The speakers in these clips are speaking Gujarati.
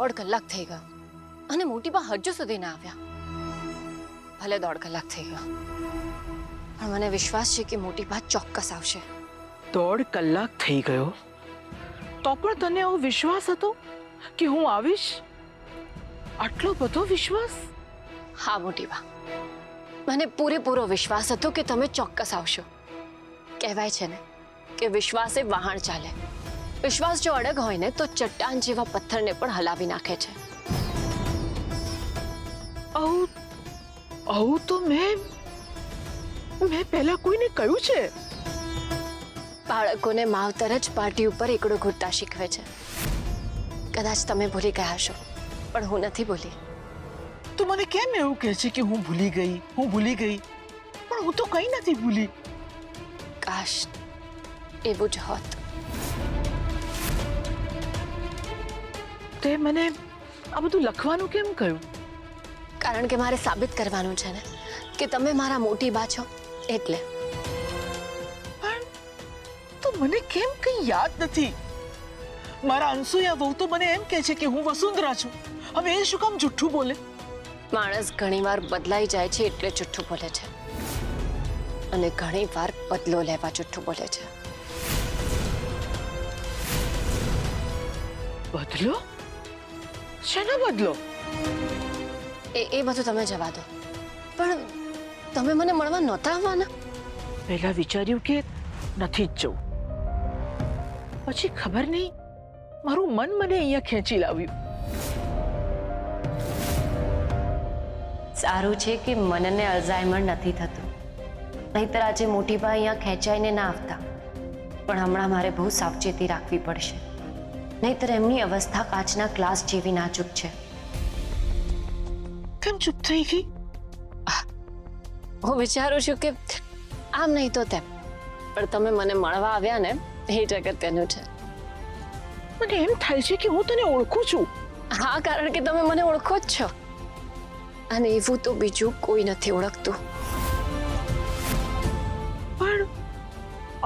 1.5 કલાક થઈ ગયો અને મોટી બા હજુ સુધી ના આવ્યા. ભલે 1.5 કલાક થઈ ગયો, પણ મને વિશ્વાસ છે કે મોટી બા ચોક્કસ આવશે. 1.5 કલાક થઈ ગયો તો પણ તને એવો વિશ્વાસ હતો કે હું આવીશ? આટલો બધો વિશ્વાસ? હા મોટી બા, મને પૂરેપૂરો વિશ્વાસ હતો કે તમે ચોક્કસ આવશો. કહેવાય છે ને કે વિશ્વાસ એ વહાણ ચાલે. વિશ્વાસ જો અડગ હોય ને તો ચટ્ટાન જેવા પથ્થરને પણ હલાવી નાખે છે. આવું તો મેં પહેલા કોઈને કહ્યું છે? બાળકોને માવતર જ પાર્ટી ઉપર એકડો ઘૂંટતા શીખવે છે. કદાચ તમે ભૂલી ગયા હશો, પણ હું નથી ભૂલી. તું મને કેમ એવું કહે છે કે હું ભૂલી ગઈ, પણ હું તો કંઈ નથી ભૂલી. કાશ એવું જ હોત. તે મને આ બધું લખવાનું કેમ કહ્યું? કારણ કે મારે સાબિત કરવાનું છે ને કે તમે મારા મોટી બા છો એટલે. પણ તો મને કેમ કંઈ યાદ નથી? મારા અનસુયા વહુ તો મને એમ કહે છે કે હું વસુંધરા છું. હવે એ શું કામ જુઠ્ઠું બોલે? માણસ ઘણીવાર બદલાઈ જાય છે એટલે જુઠ્ઠું બોલે છે, અને ઘણીવાર બદલો લેવા જુઠ્ઠું બોલે છે. બદલો? શેનો બદલો? એ બધું તમે જવા દો. પણ તમે મને મળવા નહોતા આવવાના? પહેલા વિચાર્યું કે નથી જ જવું, પછી ખબર નહીં મારું મન મને અહીંયા ખેંચી લાવ્યું. સારું છે કે મનને અલ્ઝાઇમર નથી થતું, નહીતર આજે મોટી બા અહીંયા ખેંચાઈને ના આવતા. પણ હમણાં મારે બહુ સાવચેતી રાખવી પડશે, નહીતર એમની અવસ્થા કાચના ગ્લાસ જેવી નાજુક છે. કેમ ચૂપ થઈ ગઈ? હું વિચારું છું કે આમ નહીં તો તેમ, પણ તમે મને મળવા આવ્યા ને એ જ અગત્યનું છે. મને એમ થાય છે કે હું તને ઓળખું છું. હા, કારણ કે તમે મને ઓળખો જ છો, અને એવું તો બીજું કોઈ નથી ઓળખતું. પણ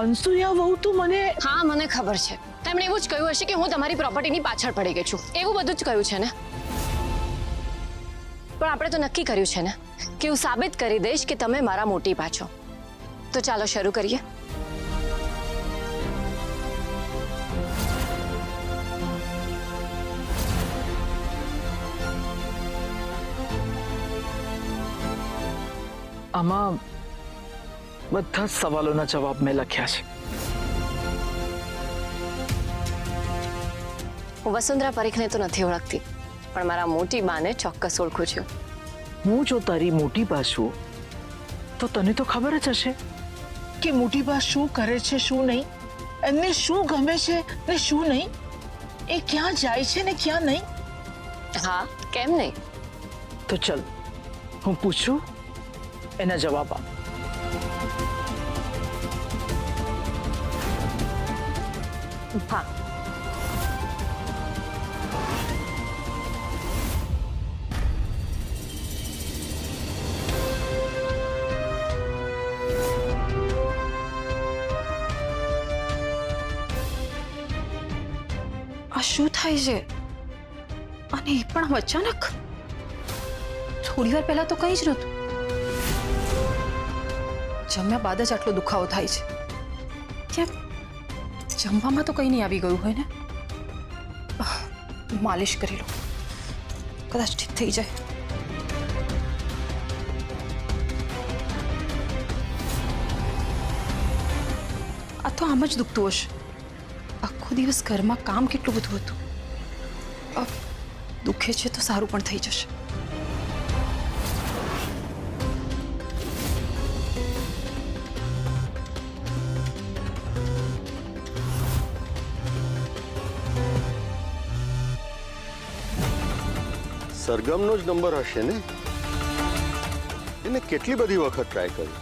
અનસુયા વહુ તો મને... હા, મને ખબર છે. તેમણે એવું જ કહ્યું હશે કે હું તમારી પ્રોપર્ટીની પાછળ પડી ગઈ છું. એવું બધું જ કહ્યું છે ને. પણ આપણે તો નક્કી કર્યું છે ને કે હું સાબિત કરી દઈશ કે તમે મારા મોટી બા છો. તો ચાલો શરૂ કરીએ. આમાં બધા જ સવાલોના જવાબ મેં લખ્યા છે. હું વસુંધરા પરીખને તો નથી ઓળખતી, પણ મારા મોટી બાને ચોક્કસ ઓળખું છું. હું જો તારી મોટી બા છું તો તને તો ખબર જ હશે કે મોટી બા શું કરે છે, શું નહીં, એમને શું ગમે છે ને શું નહીં, એ ક્યાં જાય છે ને ક્યાં નહીં. હા, કેમ નહીં? તો ચલ હું પૂછું, એના જવાબ આપ. હા. આ શું થાય છે? અને એ પણ અચાનક? થોડી વાર પહેલા તો કંઈ જ નહોતું. જમ્યા બાદ જ આટલો દુખાવો થાય છે. ક્યાંક જમવામાં તો કંઈ નહીં આવી ગયું હોય ને? માલિશ કરી લો, કદાચ ઠીક થઈ જાય. આ તો આમ જ દુખતું હશે. આખો દિવસ ઘરમાં કામ કેટલું બધું હતું. દુખે છે તો સારું પણ થઈ જશે. સરગમનો જ નંબર હશે ને? એને કેટલી બધી વખત ટ્રાય કરી,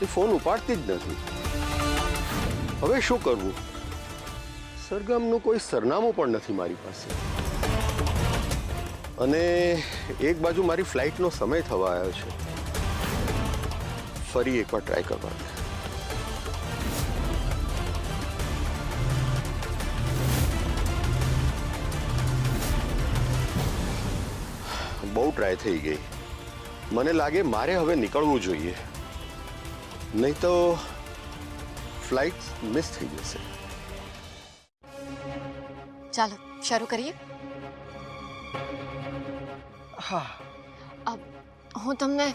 એ ફોન ઉપાડતી જ નથી. હવે શું કરવું? સરગમનું કોઈ સરનામું પણ નથી મારી પાસે, અને એક બાજુ મારી ફ્લાઇટનો સમય થવા આવ્યો છે. ફરી એકવાર ટ્રાય કરવા દે. બહુ ટ્રાય થઈ ગઈ. મને લાગે મારે હવે નીકળવું જોઈએ, નહીં તો ફ્લાઇટ મિસ થઈ જશે. ચાલો શરૂ કરીએ. હા હું તમને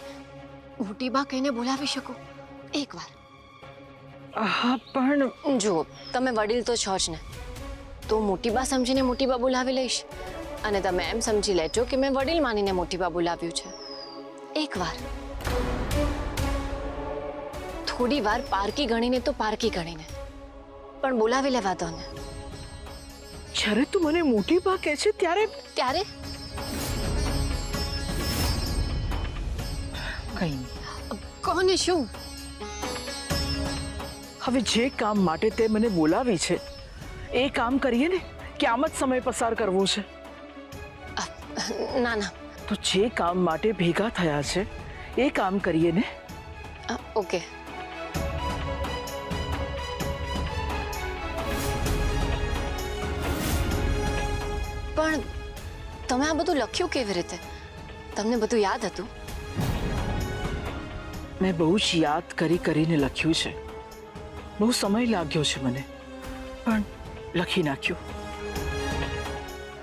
મોટી બા કહીને બોલાવી શકું એકવાર? હા પણ જુઓ, તમે વડીલ તો છો જ ને, તો મોટી બા સમજીને મોટી બા બોલાવી લઈશ, અને તમે એમ સમજી લેજો કે મેં વડીલ માનીને મોટી બા બોલાવ્યું છે. એકવાર, થોડી વાર પારકી ગણીને તો પારકી ગણીને પણ બોલાવી લેવા દો ને. જ્યારે તું મને મોટી બા કહે છે ત્યારે ત્યારે કઈ નહીં. કોને શું? હવે જે કામ માટે તે મને બોલાવી છે એ કામ કરીએ ને, કે આમ જ સમય પસાર કરવો છે? ના ના, તો જે કામ માટે ભેગા થયા છે એ કામ કરીએ ને. ઓકે. પણ તમે આ બધું લખ્યું કેવી રીતે? તમને બધું યાદ હતું? મેં બહુ જ યાદ કરીને લખ્યું છે. બહુ સમય લાગ્યો છે મને, પણ લખી નાખ્યું.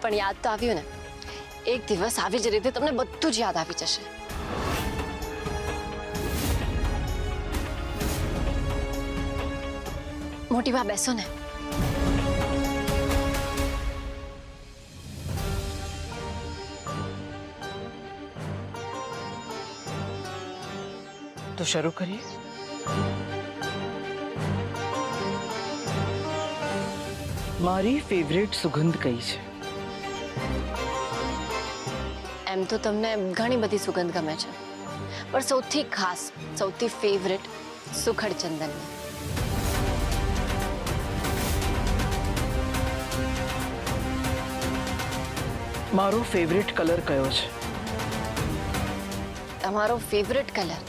પણ યાદ તો આવ્યું ને? એક દિવસ આવી જ રીતે તમને બધું જ યાદ આવી જશે. મોટી બા બેસો ને. તો શરૂ કરીએ. મારી ફેવરેટ સુગંધ કઈ છે? એમ તો તમને ઘણી બધી સુગંધ ગમે છે, પણ સૌથી ખાસ, સૌથી ફેવરેટ સુખડ ચંદનની. મારો ફેવરેટ કલર કયો છે? તમારો ફેવરેટ કલર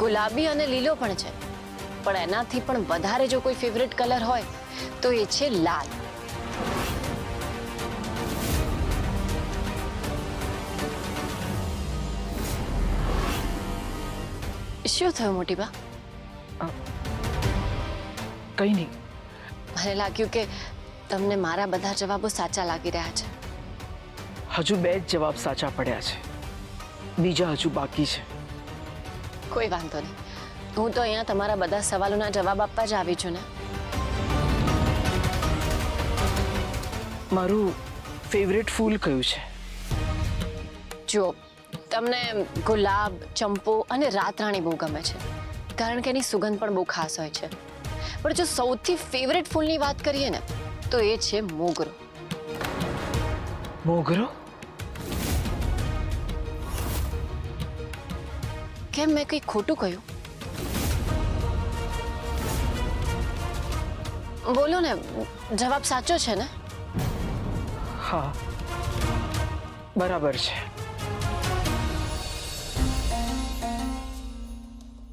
ગુલાબી અને લીલો પણ છે, પણ એનાથી પણ વધારે જો કોઈ ફેવરેટ કલર હોય તો એ છે લાલ. શું થયું મોટી બા? કઈ નહીં. મને લાગ્યું કે તમને મારા બધા જવાબો સાચા લાગી રહ્યા છે. હજુ 2 જ જવાબ સાચા પડ્યા છે, બીજા હજુ બાકી છે. કોઈ વાંધો નહીં, હું તો અહીંયા તમારા બધા સવાલોના જવાબ આપવા જ આવી છું ને. મારું ફેવરેટ ફૂલ કયું છે? જો, તમને ગુલાબ, ચંપો અને રાતરાણી બહુ ગમે છે, કારણ કે એની સુગંધ પણ બહુ ખાસ હોય છે. પણ જો સૌથી ફેવરેટ ફૂલની વાત કરીએ ને, તો એ છે મોગરો. મોગરો? કેમ, મેં કંઈ ખોટું કહ્યું? બોલો ને, જવાબ સાચો છે ને? હા, બરાબર છે.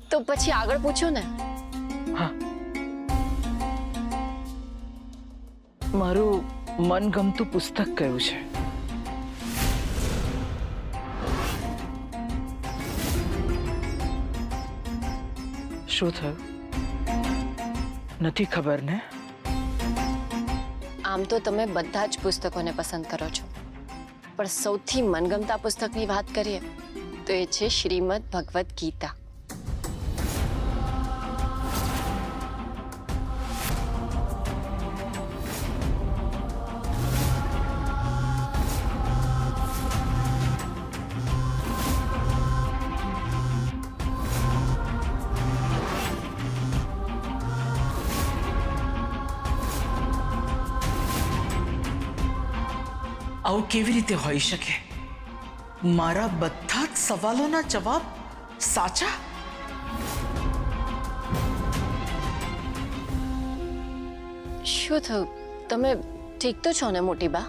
તો પછી આગળ પૂછો ને. હા, મારું મનગમતું પુસ્તક કયું છે? શું થયું? નથી ખબર ને? આમ તો તમે બધા જ પુસ્તકોને પસંદ કરો છો, પણ સૌથી મનગમતા પુસ્તકની વાત કરીએ તો એ છે શ્રીમદ ભગવદ ગીતા. આવું કેવી રીતે હોઈ શકે? મારા બધા જ સવાલોના જવાબ સાચા? શું થયું? તમે ઠીક તો છો ને મોટી બા?